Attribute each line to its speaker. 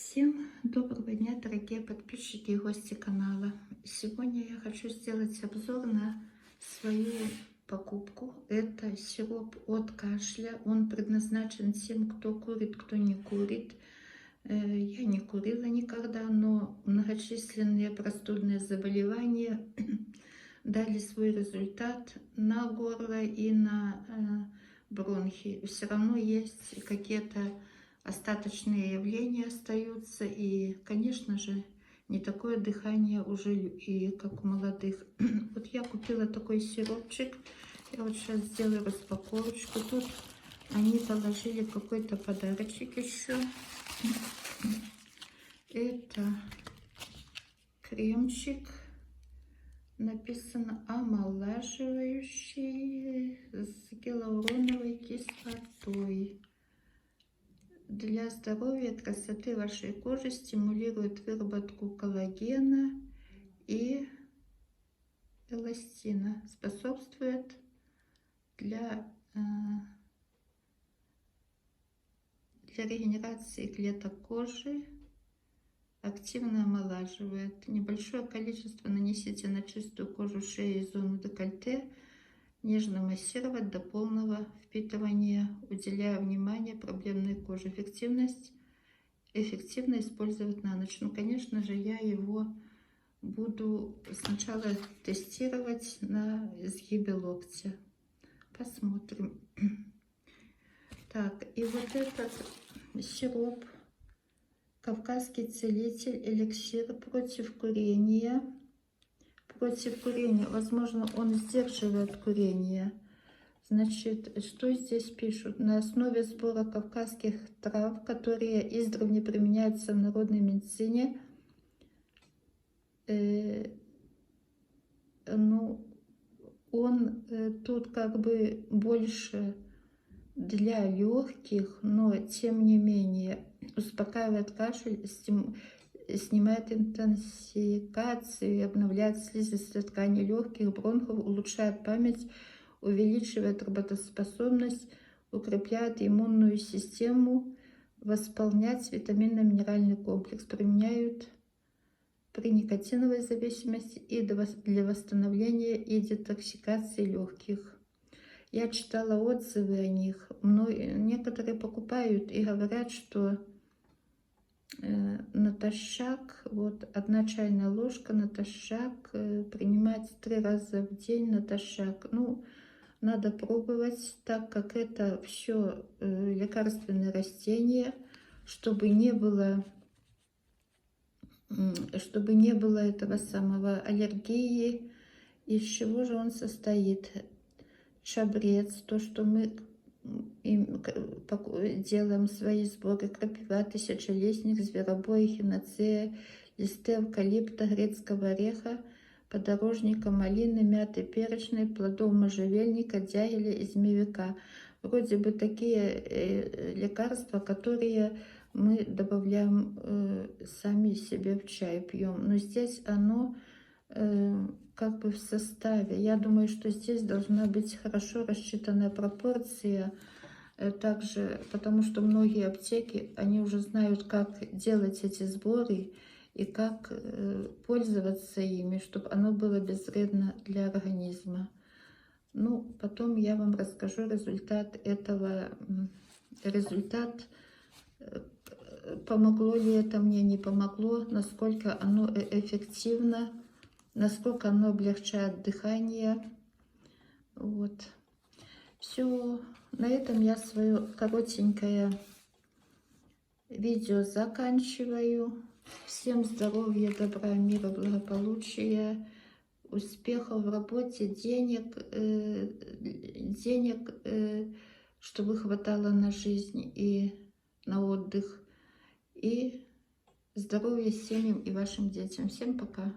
Speaker 1: Всем доброго дня, дорогие подписчики и гости канала. Сегодня я хочу сделать обзор на свою покупку. Это сироп от кашля. Он предназначен тем, кто курит, кто не курит. Я не курила никогда, но многочисленные простудные заболевания дали свой результат на горло и на бронхи. Все равно есть какие-то остаточные явления остаются, и, конечно же, не такое дыхание уже, и как у молодых. Вот я купила такой сиропчик. Я вот сейчас сделаю распаковочку. Тут они положили какой-то подарочек еще. Это кремчик. Написано омолаживающий с гиалуроновой кислотой. Для здоровья и красоты вашей кожи, стимулирует выработку коллагена и эластина. Способствует для регенерации клеток кожи. Активно омолаживает. Небольшое количество нанесите на чистую кожу шеи и зону декольте. Нежно массировать до полного впитывания, уделяя внимание проблемной коже. Эффективно использовать на ночь. Ну, конечно же, я его буду сначала тестировать на изгибе локтя. Посмотрим. Так, и вот этот сироп. Кавказский целитель, эликсир против курения. Возможно, он сдерживает курение. Значит, что здесь пишут? На основе сбора кавказских трав, которые издревле применяются в народной медицине, он тут как бы больше для легких, но тем не менее успокаивает кашель, снимает интоксикацию, обновляет слизистые ткани легких, бронхов, улучшает память, увеличивает работоспособность, укрепляет иммунную систему, восполнять витаминно-минеральный комплекс. Применяют при никотиновой зависимости и для восстановления и детоксикации легких. Я читала отзывы о них. Некоторые покупают и говорят, что натощак, вот 1 чайная ложка натощак, принимать 3 раза в день натощак. Ну, надо пробовать, так как это все лекарственные растения, чтобы не было этого самого аллергии. Из чего же он состоит? Чабрец, то, что мы делаем свои сборы: крапива, тысячелистник, зверобой, эхиноцея, листы эвкалипта, грецкого ореха, подорожника, малины, мяты перечной, плодов можжевельника, дягеля и змеевика. Вроде бы такие лекарства, которые мы добавляем сами себе в чай, пьем. Но здесь оно как бы в составе. Я думаю, что здесь должна быть хорошо рассчитанная пропорция. Также, потому что многие аптеки, они уже знают, как делать эти сборы и как пользоваться ими, чтобы оно было безвредно для организма. Ну, потом я вам расскажу результат этого. Помогло ли это мне, не помогло, насколько оно эффективно, насколько оно облегчает дыхание. Вот. Все. На этом я свое коротенькое видео заканчиваю. Всем здоровья, добра, мира, благополучия, успехов в работе, денег, чтобы хватало на жизнь и на отдых. И здоровья семьям и вашим детям. Всем пока.